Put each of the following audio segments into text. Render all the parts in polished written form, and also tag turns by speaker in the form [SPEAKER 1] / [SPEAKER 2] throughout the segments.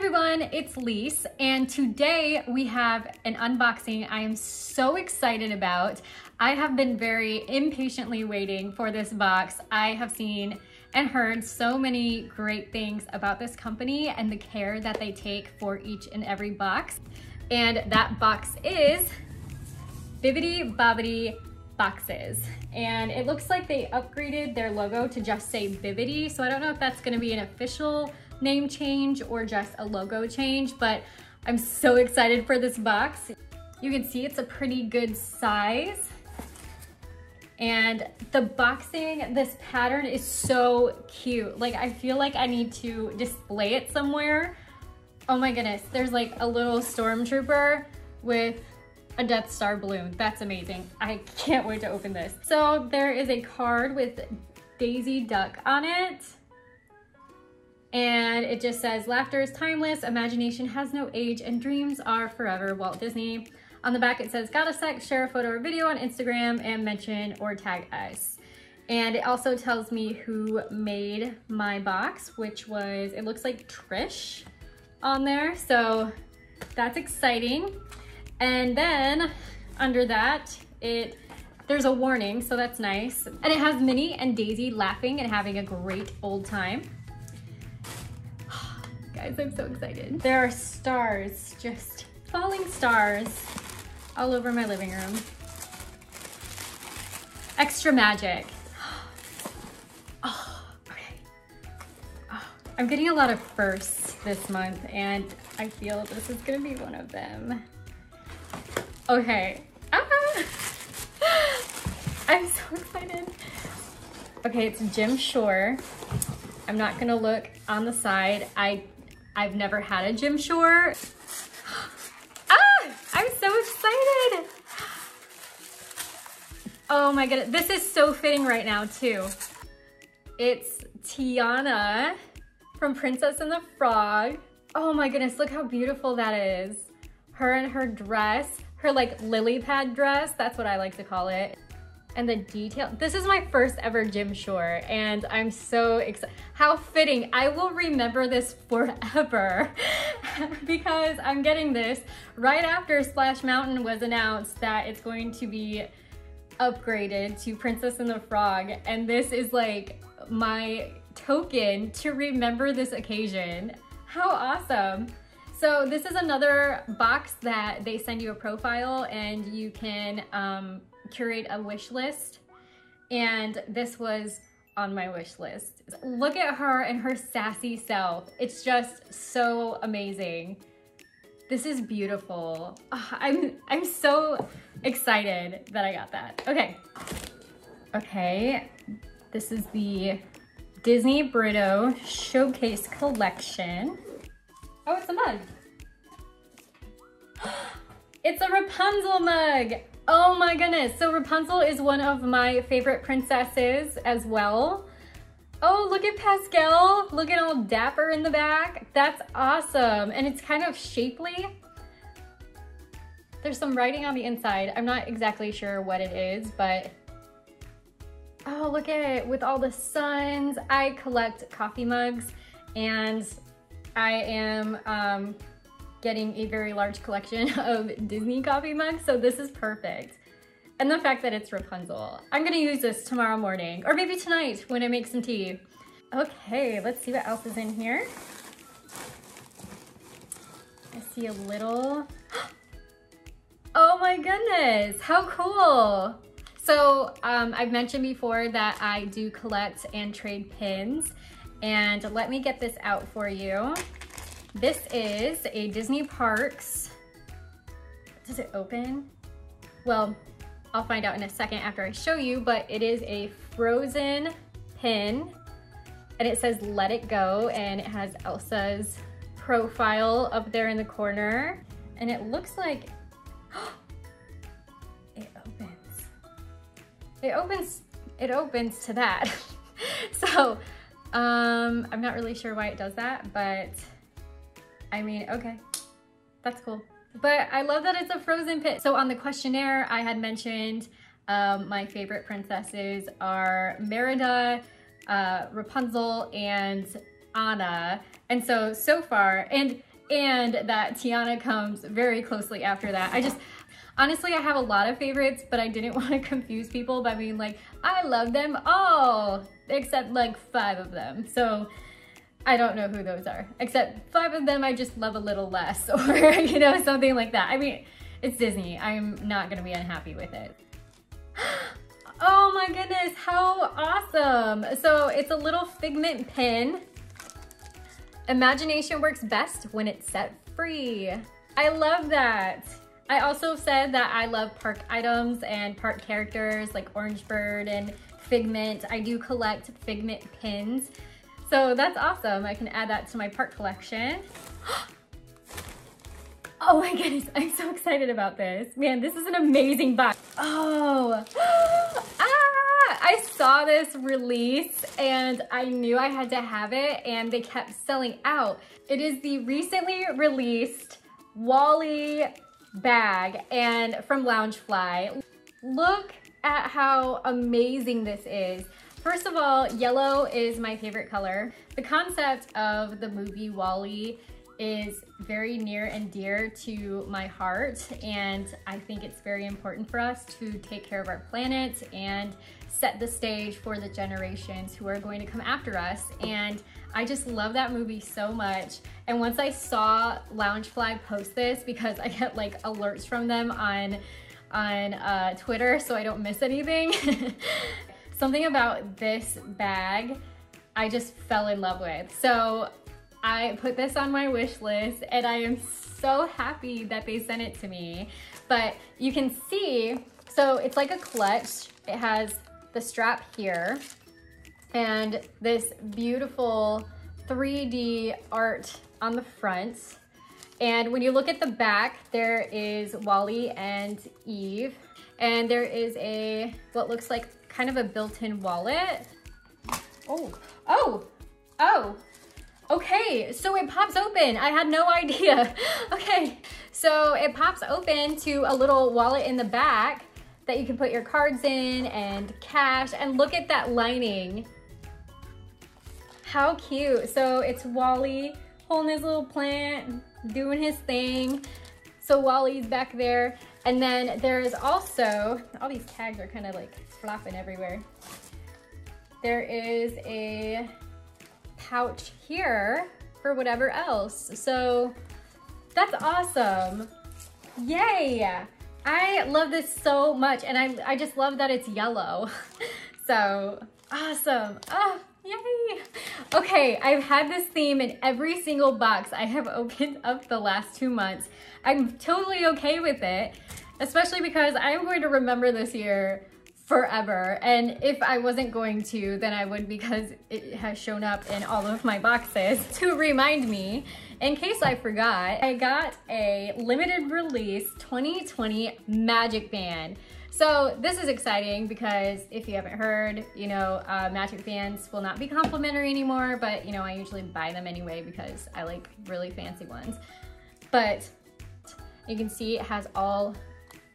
[SPEAKER 1] everyone, it's Lise, and today we have an unboxing I am so excited about. I have been very impatiently waiting for this box. I have seen and heard so many great things about this company and the care that they take for each and every box. And that box is Bibbidi Bobbidi boxes. And it looks like they upgraded their logo to just say Bibbidi, so I don't know if that's gonna be an official name change or just a logo change, but I'm so excited for this box. You can see it's a pretty good size. And the boxing, this pattern is so cute. Like, I feel like I need to display it somewhere. Oh my goodness, there's like a little stormtrooper with a Death Star balloon. That's amazing. I can't wait to open this. So there is a card with Daisy Duck on it. And it just says, laughter is timeless, imagination has no age, and dreams are forever, Walt Disney. On the back it says, got a sec, share a photo or video on Instagram and mention or tag us. And it also tells me who made my box, which was, it looks like Trish on there. So that's exciting. And then under that, there's a warning, so that's nice. And it has Minnie and Daisy laughing and having a great old time. Guys, I'm so excited. There are stars, just falling stars all over my living room. Extra magic. Oh, okay. Oh, I'm getting a lot of firsts this month and I feel this is gonna be one of them. Okay. Ah! I'm so excited. Okay, it's Jim Shore. I'm not gonna look on the side. I've never had a Jim Shore. Ah! I'm so excited. Oh my goodness, this is so fitting right now too. It's Tiana from Princess and the Frog. Oh my goodness, look how beautiful that is. Her and her dress, her like lily pad dress, that's what I like to call it. And the detail, this is my first ever Jim Shore and I'm so excited. How fitting, I will remember this forever because I'm getting this right after Splash Mountain was announced that it's going to be upgraded to Princess and the Frog. And this is like my token to remember this occasion. How awesome. So this is another box that they send you a profile and you can curate a wish list, and this was on my wish list. Look at her and her sassy self. It's just so amazing. This is beautiful. I'm so excited that I got that. Okay, this is the Disney Brito Showcase Collection. Oh, it's a mug. It's a Rapunzel mug. Oh my goodness. So Rapunzel is one of my favorite princesses as well. Oh, look at Pascal, looking all dapper in the back. That's awesome. And it's kind of shapely. There's some writing on the inside. I'm not exactly sure what it is, but oh, look at it with all the suns. I collect coffee mugs and I am getting a very large collection of Disney coffee mugs, so this is perfect. And the fact that it's Rapunzel. I'm gonna use this tomorrow morning, or maybe tonight when I make some tea. Okay, let's see what else is in here. I see a little, oh my goodness, how cool. So I've mentioned before that I do collect and trade pins, and let me get this out for you. This is a Disney Parks. Does it open? Well, I'll find out in a second after I show you, but it is a Frozen pin and it says let it go, and it has Elsa's profile up there in the corner, and it looks like it opens to that. So I'm not really sure why it does that, but I mean, okay, that's cool. But I love that it's a Frozen pin. So on the questionnaire, I had mentioned my favorite princesses are Merida, Rapunzel, and Anna. And so far, and and that Tiana comes very closely after that. Honestly, I have a lot of favorites, but I didn't want to confuse people by being like, I love them all, except like 5 of them. So I don't know who those are, except 5 of them I just love a little less, or you know, something like that. I mean, it's Disney. I'm not gonna be unhappy with it. Oh my goodness, how awesome. So it's a little Figment Pin. Imagination works best when it's set free. I love that. I also said that I love park items and park characters like Orange Bird and Figment. I do collect Figment pins. So that's awesome. I can add that to my park collection. Oh my goodness, I'm so excited about this. Man, this is an amazing box. Oh, I saw this release and I knew I had to have it and they kept selling out. It is the recently released WALLE Bag and from Loungefly. Look at how amazing this is. First of all, yellow is my favorite color. The concept of the movie WALL-E is very near and dear to my heart, and I think it's very important for us to take care of our planet and set the stage for the generations who are going to come after us. And I just love that movie so much. And once I saw Loungefly post this, because I get like alerts from them on Twitter so I don't miss anything, something about this bag I just fell in love with. So I put this on my wish list and I am so happy that they sent it to me. But you can see, so it's like a clutch. It has the strap here and this beautiful 3D art on the front. And when you look at the back, there is WALL-E and Eve. And there is a, what looks like kind of a built-in wallet. Oh. Okay, so it pops open. I had no idea. Okay, so it pops open to a little wallet in the back that you can put your cards in and cash. And look at that lining. How cute. So it's WALL-E holding his little plant, doing his thing. So WALL-E's back there. And then there's also, all these tags are kind of like flopping everywhere. There is a pouch here for whatever else. So that's awesome. Yay. I love this so much. And I just love that it's yellow. So awesome. Oh, yay. Okay, I've had this theme in every single box I have opened up the last 2 months. I'm totally okay with it, especially because I'm going to remember this year forever. And if I wasn't going to, then I would, because it has shown up in all of my boxes to remind me. In case I forgot, I got a limited release 2020 Magic Band. So this is exciting because if you haven't heard, you know, Magic Bands will not be complimentary anymore, but you know, I usually buy them anyway because I like really fancy ones. But you can see it has all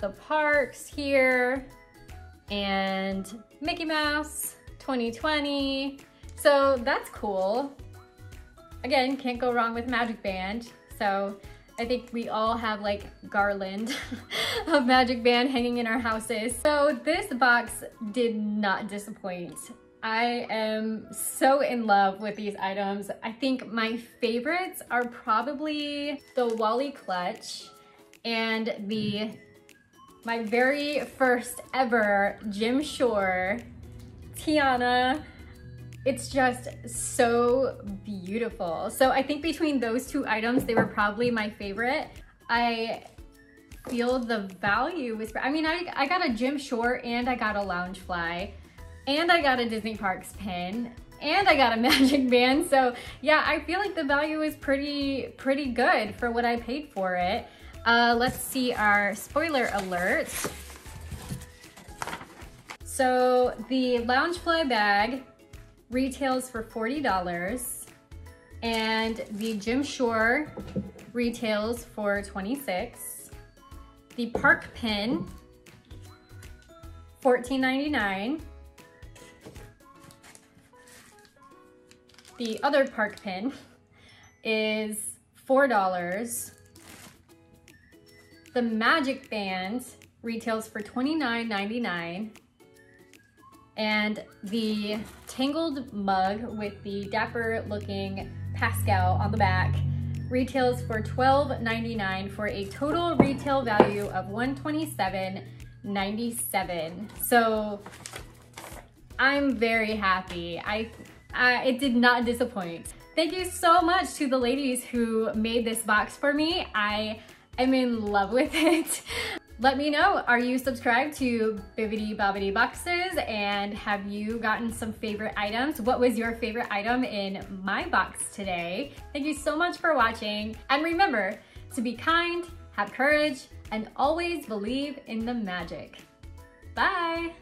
[SPEAKER 1] the parks here and Mickey Mouse 2020. So that's cool. Again, can't go wrong with Magic Band. So I think we all have like garland of Magic Band hanging in our houses. So this box did not disappoint. I am so in love with these items. I think my favorites are probably the WALL-E clutch and my very first ever Jim Shore Tiana. It's just so beautiful. So I think between those 2 items, they were probably my favorite. I feel the value is, I mean, I got a Jim Shore and I got a Loungefly and I got a Disney Parks pin and I got a Magic Band. So yeah, I feel like the value is pretty good for what I paid for it. Let's see our spoiler alert. So the Loungefly bag retails for $40 and the Jim Shore retails for $26. The park pin, $14.99. The other park pin is $4. The Magic Band retails for $29.99. And the Tangled Mug with the dapper looking Pascal on the back retails for $12.99 for a total retail value of $127.97. So I'm very happy. It did not disappoint. Thank you so much to the ladies who made this box for me. I am in love with it. Let me know, are you subscribed to Bibbidi Bobbidi boxes, and have you gotten some favorite items? What was your favorite item in my box today? Thank you so much for watching, and remember to be kind, have courage, and always believe in the magic. Bye!